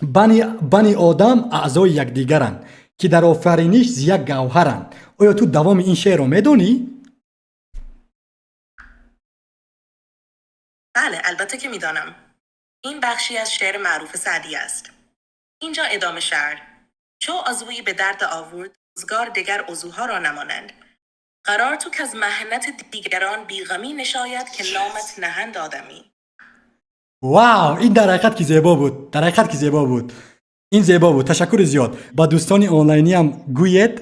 бани одам аъзои якдигаранд ки дар офариниш як гавҳаранд. оё ту давоми ин шеърро медонӣ? بله البته که میدانم. این بخشی از شعر معروف سعدی است. اینجا ادامه شعر. چو عضوی به درد آورد روزگار دگر عضوها را نمانند. قرار تو که از محنت دیگران بیغمی نشاید که نامت نهند آدمی. вау ин дар ҳақиқат ки зебо буд, дар ҳақиқат ки зебо буд. ин зебо буд. ташаккури зиёд. ба дӯстони онлайниам гӯед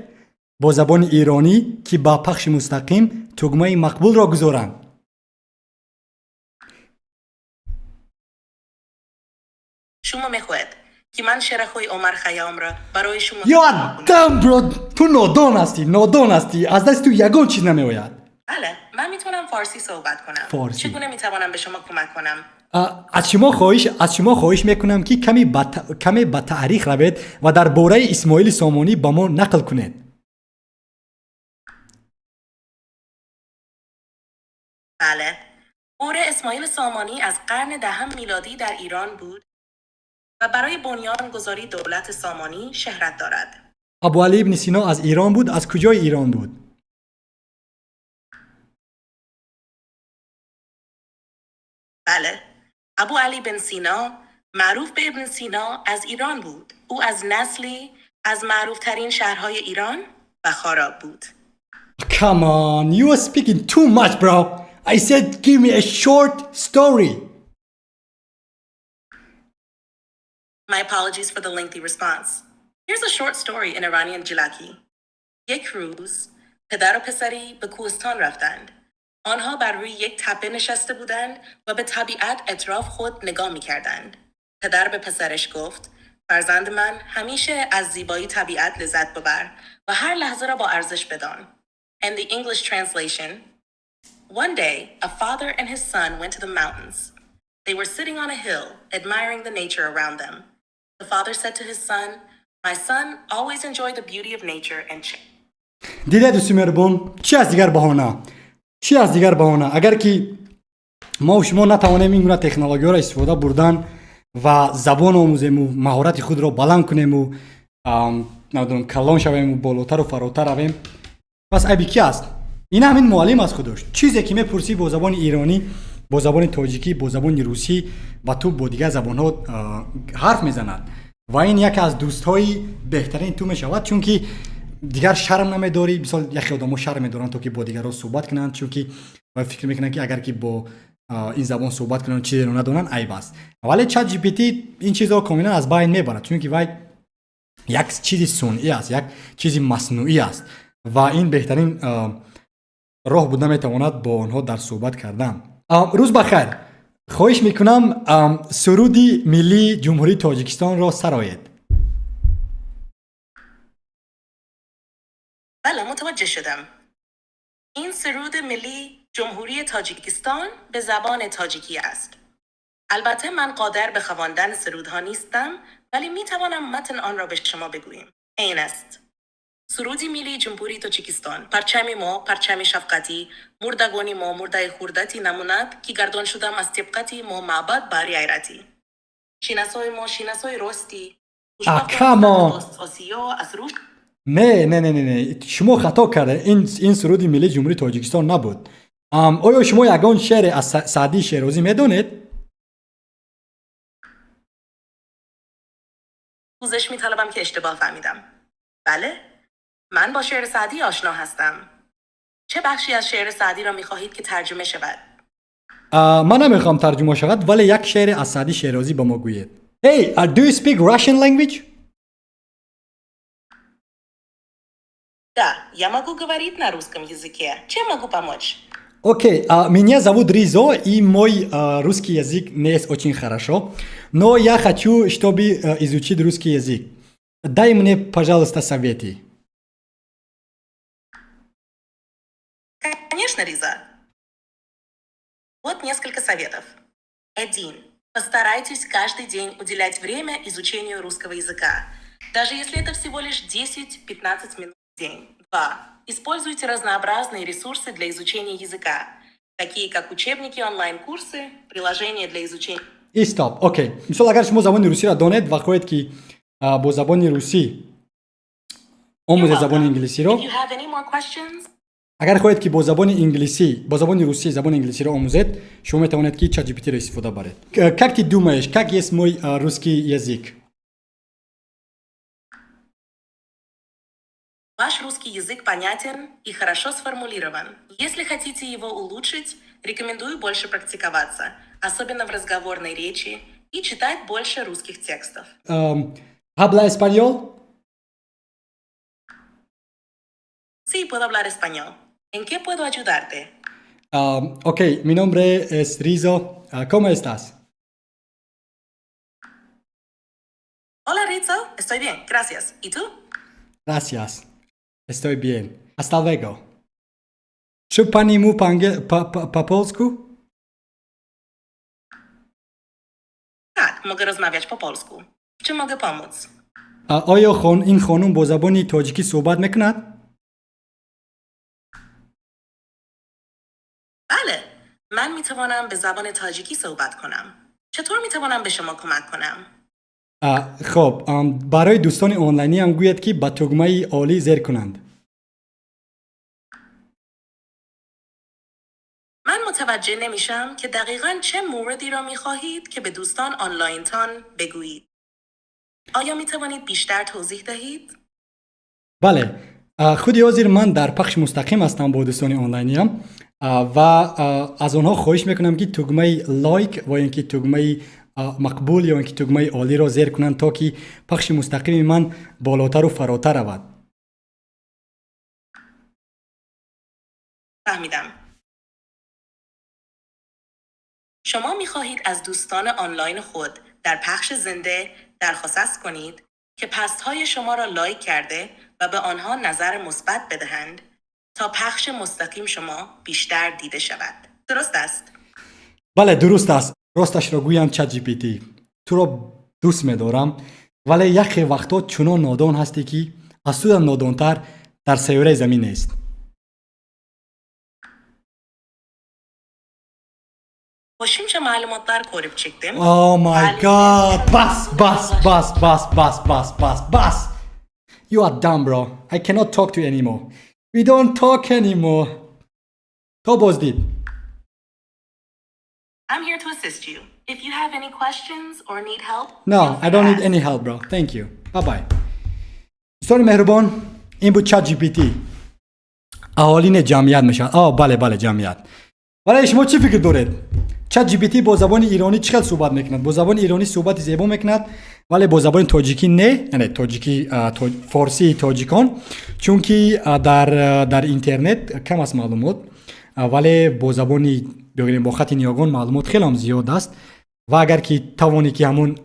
бо забони иронӣ ки ба пахши мустақим тугмаи мақбулро гузоранд. شما میخواهد که من شعر خوی عمر خیام را برای شما یادم برو تو نادان هستی از دست تو یگان چیز نمیآید. بله من میتونم فارسی صحبت کنم. فارسی. چگونه میتوانم به شما کمک کنم؟ از شما خواهش میکنم که کمی به تاریخ روید و درباره اسماعیل سامانی با ما نقل کنید. بله دوره اسماعیل سامانی از قرن دهم میلادی در ایران بود و برای بنیانگذاری دولت سامانی شهرت دارد. ابوعلی ابن سینا از ایران بود. از کجای ایران بود؟ بله ابوعلی بن سینا معروف به ابن سینا از ایران بود. او از نسلی از معروف ترین شهرهای ایران و خاراب بود. Come on, you are speaking too much, bro. I said give me a short story. My apologies for the lengthy response. Here's a short story in Iranian Jilaki. یک روز پدر و پسری به کوهستان رفتند. آنها بر روی یک تپه نشسته بودند و به طبیعت اطراف خود نگاه می کردند. پدر به پسرش گفت فرزند من همیشه از زیبایی طبیعت لذت ببر و هر لحظه را با ارزش بدان. And the English translation. One day, a father and his son went to the mountains. They were sitting on a hill, admiring the nature around them. The father said to his son, my son, always enjoy the beauty of nature and دیده دوستی مهربان چی از دیگر بهانه اگر که ما و شما نتوانیم این گونه تکنولوژی را استفاده بردن و زبان آموزیم و مهارت خود را بلند کنیم و نمیدونم کلان شویم و بالاتر و فراتر رویم پس عیبی کی است؟ این همین معلم است خودش. چیزی که میپرسی با زبان ایرانی، با زبان تاجیکی، با زبان روسی و تو با دیگر زبان ها حرف میزند و این یکی از دوستای بهترین تو میشود چون که دیگر شرم نمیداری. مثلا یکی آدم‌ها شرم میدارن تا که با دیگران صحبت کنن چون که فکر میکنن که اگر که با این زبان صحبت کنن چیزی رو ندونن عیب است. ولی چت جی پی تی این چیزا کاملا از بین میبرد چون که وای یک چیزی صنعی است، یک چیزی مصنوعی است و این بهترین راه بود نمیتواند با آنها در صحبت کردن. روز بخیر. خواهش میکنم سرود ملی جمهوری تاجیکستان را سرایید. بله متوجه شدم. این سرود ملی جمهوری تاجیکستان به زبان تاجیکی است. البته من قادر به خواندن سرودها نیستم ولی می توانم متن آن را به شما بگویم. این است. سرودی ملی جمهوری تاجیکستان. پرچم ما پرچم شفقتی، مردگانی ما مرده خوردتی نموند که گردان شدم از طبقتی ما معبد باری ایرتی. شینسای ما شینسای راستی. از روش نه شما خطا کرده. این سرود ملی جمهوری تاجیکستان نبود. آیا شما یگان شعر از سعدی شیرازی میدونید؟ پوزش میطلبم که اشتباه فهمیدم. بله من با شعر سعدی آشنا هستم. چه بخشی از شعر سعدی را میخواهید که ترجمه شود؟ من نمیخوام ترجمه شود ولی یک شعر از سعدی شیرازی با ما گویید. Hey, do you speak Russian language? Да, я могу говорить на русском языке. Чем могу помочь? Окей, меня зовут Ризо, и мой русский язык не очень хорошо, но я хочу, чтобы изучить русский язык. Дай мне, пожалуйста, советы. Конечно, Риза. Вот несколько советов. 1. Постарайтесь каждый день уделять время изучению русского языка, даже если это всего лишь 10-15 минут в день. 2. Используйте разнообразные ресурсы для изучения языка, такие как учебники, онлайн-курсы, приложения для изучения. استاپ اوکی. مثلا اگر شما زبان روسی را دانید و خواهید که با زبان روسی You're آموزه welcome. زبان انگلیسی If رو، you have any more questions, اگر خواهید که با زبان انگلیسی با زبان روسی زبان انگلیسی رو آموزید، شما میتوانید که چت جی پی تی را استفاده برید. Как ты думаешь, как есть мой русский язык? ваш русский язык понятен и хорошо сформулирован. Если хотите его улучшить, рекомендую больше практиковаться, особенно в разговорной речи, и читать больше русских текстов. Habla español? Sí, puedo hablar español. ¿En qué puedo ayudarte? Ok, mi nombre es Rizo. ¿Cómo estás? Hola Rizzo, estoy bien, gracias. ¿Y tú? Gracias. Estoy bien. Hasta luego. Що пані му по-польську? Tak, mogę rozmawiać po polsku. W czym mogę pomóc? آیا این خانم با زبان تاجیکی صحبت میکند؟ بله، من میتوانم به زبان تاجیکی صحبت کنم. چطور میتوانم به شما کمک کنم؟ خب برای دوستان آنلاینی هم گوید که به تگمه عالی زیر کنند. من متوجه نمیشم که دقیقاً چه موردی را میخواهید که به دوستان آنلاین تان بگویید. آیا میتوانید بیشتر توضیح دهید؟ بله، خودی حاضر من در پخش مستقیم هستم با دوستان آنلاینی هم و از آنها خواهش میکنم که تگمه لایک و اینکه تگمه مقبول یا اینکه تگمه عالی را زیر کنند تا که پخش مستقیم من بالاتر و فراتر رود. فهمیدم. شما میخواهید از دوستان آنلاین خود در پخش زنده درخواست کنید که پست های شما را لایک کرده و به آنها نظر مثبت بدهند تا پخش مستقیم شما بیشتر دیده شود. درست است؟ بله درست است. راستش را گویم چت جی پی تی تو را دوست می‌دارم، ولی یک وقتا چنان نادان هستی که از تو نادانتر در سیاره زمین است. با şimdi malumatlar korup çıktım. Oh my god. Bas. You are dumb bro. I cannot talk to you anymore. We don't talk anymore. تا بازدید. I'm here to assist you. If you have any questions or need help, No, feel free I don't to need ask. any help bro. Thank you. Bye bye. دوستان مهربان، این بود چت جی پی تی. اهالین جمعیت میشن. بله جمعیت. ولی شما چی فکر دارید؟ چت جی پی تی با زبان ایرانی چقدر صحبت میکند؟ با زبان ایرانی صحبت زیبا میکند، ولی با زبان تاجیکی نه. یعنی تاجیکی فارسی تاجیکان، چون که در اینترنت کم است معلومات، ولی با زبان بگیریم با خط نیاگان معلومات خیلی هم زیاد است و اگر که توانی که همون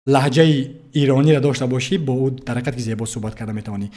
لهجه ایرانی را داشته باشی با او در حقیقت که زیبا صحبت کرده میتوانی.